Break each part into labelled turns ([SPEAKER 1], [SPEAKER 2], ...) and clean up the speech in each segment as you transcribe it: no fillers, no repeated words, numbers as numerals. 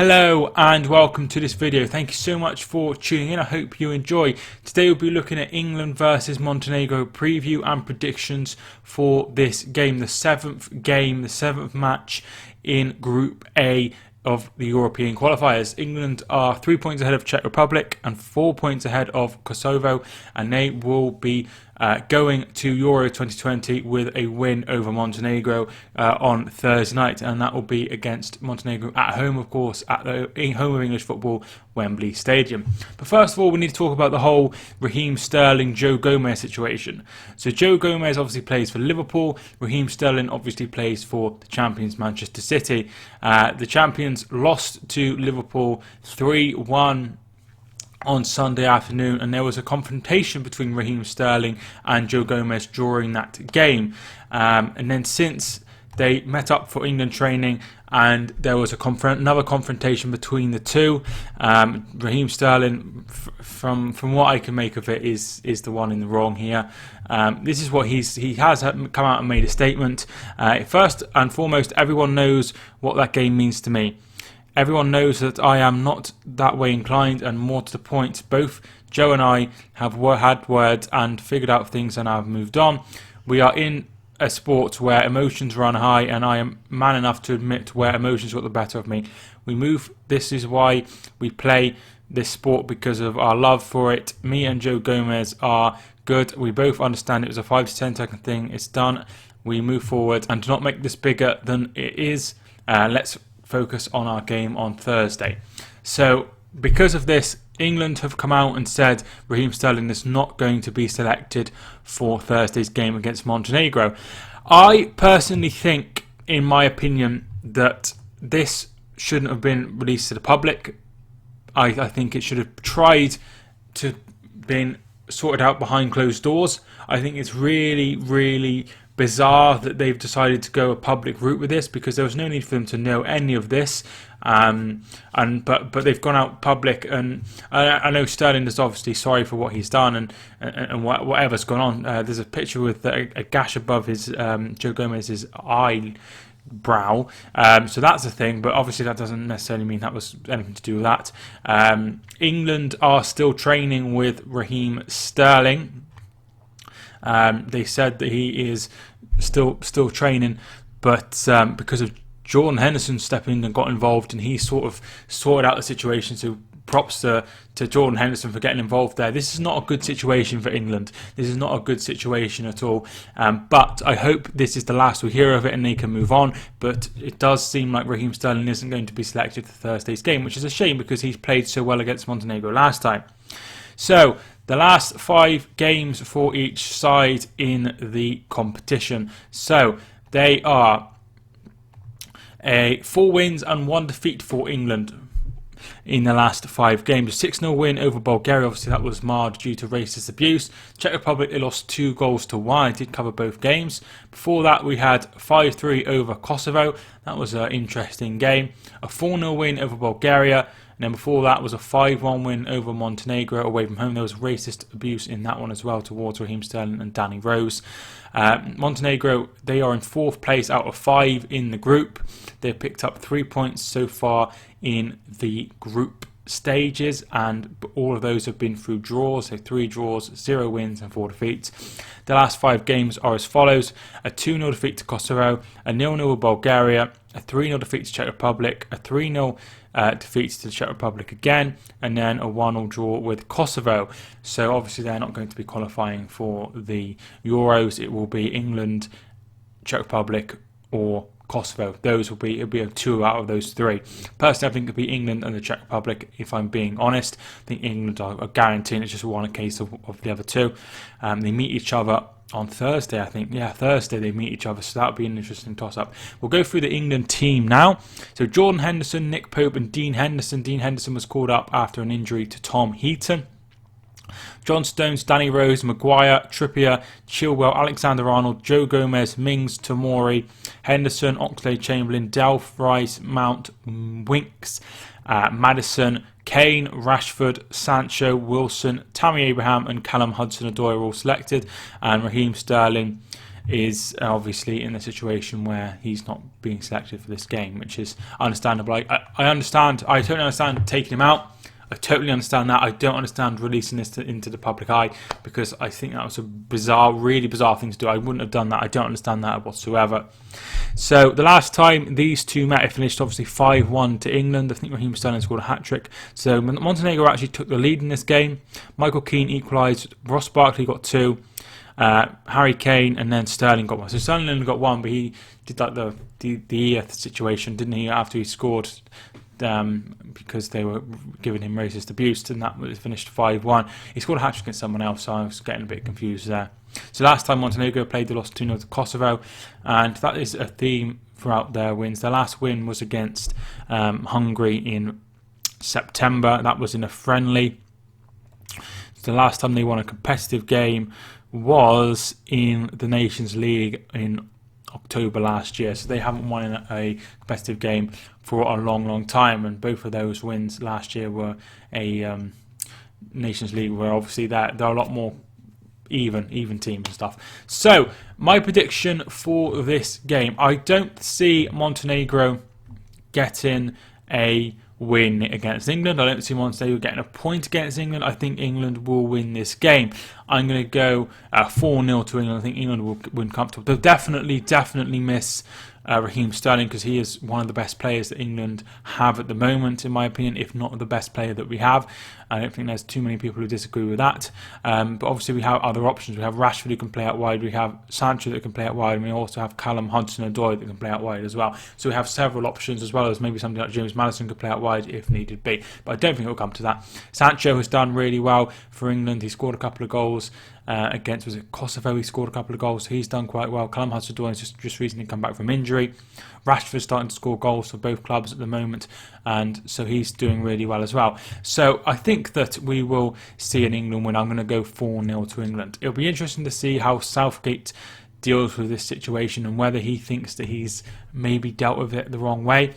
[SPEAKER 1] Hello and welcome to this video. Thank you so much for tuning in. I hope you enjoy. Today we'll be looking at England versus Montenegro preview and predictions for this game, the seventh match in Group A of the European qualifiers. England are 3 points ahead of Czech Republic and 4 points ahead of Kosovo, and they will be going to Euro 2020 with a win over Montenegro on Thursday night, and that will be against Montenegro at home, of course, at the home of English football, Wembley Stadium. But first of all, we need to talk about the whole Raheem Sterling, Joe Gomez situation. So Joe Gomez obviously plays for Liverpool. Raheem Sterling obviously plays for the champions Manchester City. The champions lost to Liverpool 3-1 on Sunday afternoon, and there was a confrontation between Raheem Sterling and Joe Gomez during that game. And then since they met up for England training, and there was another confrontation between the two. Raheem Sterling, from what I can make of it, is the one in the wrong here. This is what he has come out and made a statement. First and foremost, everyone knows what that game means to me. Everyone knows that I am not that way inclined, and more to the point, both Joe and I have had words and figured out things and have moved on. We are in a sport where emotions run high, and I am man enough to admit where emotions got the better of me. This is why we play this sport, because of our love for it. Me and Joe Gomez are good. We both understand it was a 5 to 10 second thing. It's done. We move forward and do not make this bigger than it is. Let's focus on our game on Thursday. So because of this, England have come out and said Raheem Sterling is not going to be selected for Thursday's game against Montenegro. I personally think, in my opinion, that this shouldn't have been released to the public. I think it should have tried to been sorted out behind closed doors. I think it's really, really bizarre that they've decided to go a public route with this, because there was no need for them to know any of this. But they've gone out public, and I know Sterling is obviously sorry for what he's done and whatever's gone on. There's a picture with a gash above his Joe Gomez's eyebrow, so that's a thing, but obviously that doesn't necessarily mean that was anything to do with that. England are still training with Raheem Sterling. They said that he is still training, but because of Jordan Henderson stepping in and got involved, and he sort of sorted out the situation. So props to Jordan Henderson for getting involved there. This is not a good situation for England. This is not a good situation at all. But I hope this is the last we hear of it and they can move on. But it does seem like Raheem Sterling isn't going to be selected for Thursday's game, which is a shame because he's played so well against Montenegro last time. So the last 5 games for each side in the competition. So they are 4 wins and 1 defeat for England in the last 5 games. A 6-0 win over Bulgaria. Obviously that was marred due to racist abuse. Czech Republic, they lost 2-1. I did cover both games. Before that we had 5-3 over Kosovo. That was an interesting game. A 4-0 win over Bulgaria. And then before that was a 5-1 win over Montenegro away from home. There was racist abuse in that one as well towards Raheem Sterling and Danny Rose. Montenegro, they are in 4th place out of 5 in the group. They've picked up 3 points so far in the group stages, and all of those have been through draws. So 3 draws, 0 wins and 4 defeats. The last 5 games are as follows: a 2-0 defeat to Kosovo, a 0-0 with Bulgaria, a 3-0 defeat to Czech Republic, a 3-0 defeats to the Czech Republic again, and then a 1-1 draw with Kosovo. So obviously they're not going to be qualifying for the Euros. It will be England, Czech Republic or Kosovo. It'll be a 2 out of those 3. Personally, I think it'll be England and the Czech Republic, if I'm being honest. I think England are guaranteeing. It's just one case of the other 2. They meet each other on Thursday, I think. Yeah, Thursday they meet each other, so that'll be an interesting toss-up. We'll go through the England team now. So Jordan Henderson, Nick Pope and Dean Henderson. Dean Henderson was called up after an injury to Tom Heaton. John Stones, Danny Rose, Maguire, Trippier, Chilwell, Alexander-Arnold, Joe Gomez, Mings, Tomori, Henderson, Oxlade-Chamberlain, Delph, Rice, Mount, Winks, Maddison, Kane, Rashford, Sancho, Wilson, Tammy Abraham and Callum Hudson-Odoi are all selected, and Raheem Sterling is obviously in a situation where he's not being selected for this game, which is understandable. I understand. I totally understand taking him out. I totally understand that. I don't understand releasing this into the public eye, because I think that was a bizarre, really bizarre thing to do. I wouldn't have done that. I don't understand that whatsoever. So the last time these two met, it finished obviously 5-1 to England. I think Raheem Sterling scored a hat-trick. So Montenegro actually took the lead in this game. Michael Keane equalised. Ross Barkley got 2. Harry Kane and then Sterling got 1. So Sterling only got 1, but he did like the situation, didn't he, after he scored, because they were giving him racist abuse, and that was finished 5-1. He scored a hat-trick against someone else, so I was getting a bit confused there. So last time Montenegro played, they lost 2-0 to Kosovo, and that is a theme throughout their wins. Their last win was against Hungary in September. That was in a friendly. So the last time they won a competitive game was in the Nations League in October last year, so they haven't won in a competitive game for a long time, and both of those wins last year were a Nations League, where obviously they're a lot more even teams and stuff. So my prediction for this game, I don't see Montenegro getting a win against England. I don't see Montenegro getting a point against England. I think England will win this game. I'm going to go 4-0 to England. I think England will win comfortable. They'll definitely miss Raheem Sterling, because he is one of the best players that England have at the moment, in my opinion, if not the best player that we have. I don't think there's too many people who disagree with that. But obviously we have other options. We have Rashford, who can play out wide. We have Sancho that can play out wide. And we also have Callum Hudson-Odoi that can play out wide as well. So we have several options, as well as maybe somebody like James Maddison could play out wide if needed be. But I don't think it will come to that. Sancho has done really well for England. He scored a couple of goals against, was it Kosovo? He scored a couple of goals. He's done quite well. Callum Hudson-Odoi has just recently come back from injury. Rashford's starting to score goals for both clubs at the moment, and so he's doing really well as well. So I think that we will see an England win. I'm going to go 4-0 to England. It'll be interesting to see how Southgate deals with this situation, and whether he thinks that he's maybe dealt with it the wrong way.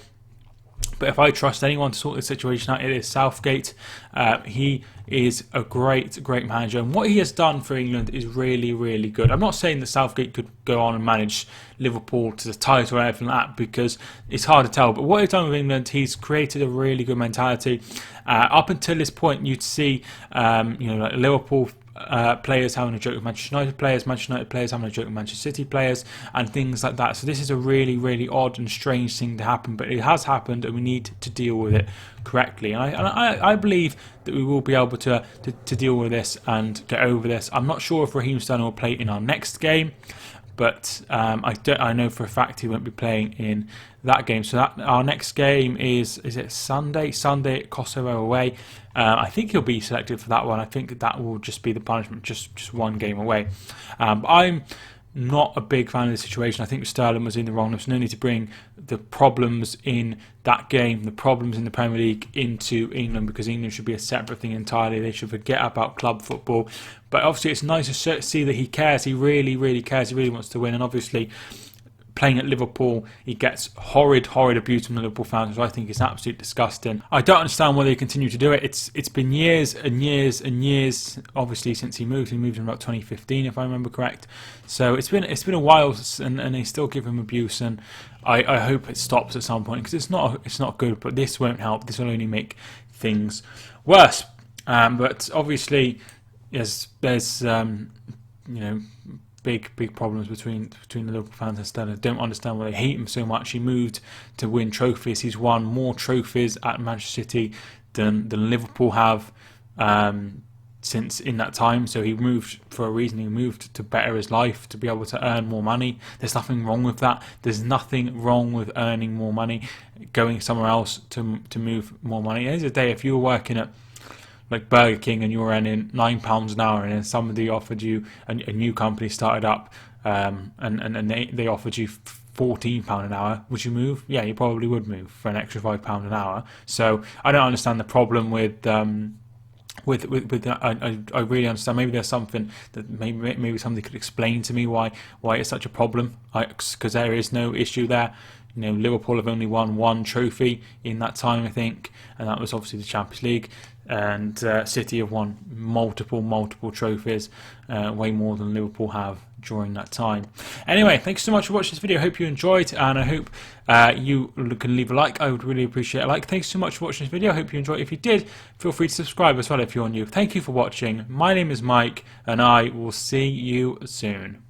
[SPEAKER 1] But if I trust anyone to sort this situation out, it is Southgate. He is a great manager, and what he has done for England is really good. I'm not saying that Southgate could go on and manage Liverpool to the title or anything like that, because it's hard to tell. But what he's done with England, he's created a really good mentality. Up until this point, you'd see like Liverpool players having a joke with Manchester United players, Manchester United players having a joke with Manchester City players, and things like that. So this is a really odd and strange thing to happen, but it has happened, and we need to deal with it correctly. And I believe that we will be able to deal with this and get over this. I'm not sure if Raheem Sterling will play in our next game, but I know for a fact he won't be playing in that game. So that our next game is it Sunday at Kosovo away. I think he'll be selected for that one. I think that will just be the punishment, just one game away. I'm not a big fan of the situation. I think Sterling was in the wrong. There's no need to bring the problems in that game, the problems in the Premier League, into England, because England should be a separate thing entirely. They should forget about club football. But obviously it's nice to see that he cares. He really cares. He really wants to win. And obviously, playing at Liverpool, he gets horrid abuse from the Liverpool fans, which I think is absolutely disgusting. I don't understand why they continue to do it. It's been years and years, obviously, since he moved. He moved in about 2015, if I remember correct. So it's been a while, and they still give him abuse, and I hope it stops at some point, because it's not good. But this won't help. This will only make things worse. But obviously, there's big problems between the Liverpool fans and Sterling. I don't understand why they hate him so much. He moved to win trophies. He's won more trophies at Manchester City than Liverpool have since in that time. So he moved for a reason. He moved to better his life, to be able to earn more money. There's nothing wrong with that. There's nothing wrong with earning more money, going somewhere else to move more money. At the end of the day, if you were working at like Burger King and you were earning £9 an hour, and then somebody offered you a new company started up, and they offered you £14 an hour, would you move? Yeah, you probably would move for an extra £5 an hour. So I don't understand the problem with that. I really understand. Maybe there's something that maybe somebody could explain to me why it's such a problem, because there is no issue there. Liverpool have only won one trophy in that time, I think, and that was obviously the Champions League. and City have won multiple trophies, way more than Liverpool have during that time. Anyway, thanks so much for watching this video. I hope you enjoyed, and I hope you can leave a like. I would really appreciate a like. Thanks so much for watching this video. I hope you enjoyed. If you did, feel free to subscribe as well if you're new. Thank you for watching. My name is Mike, and I will see you soon.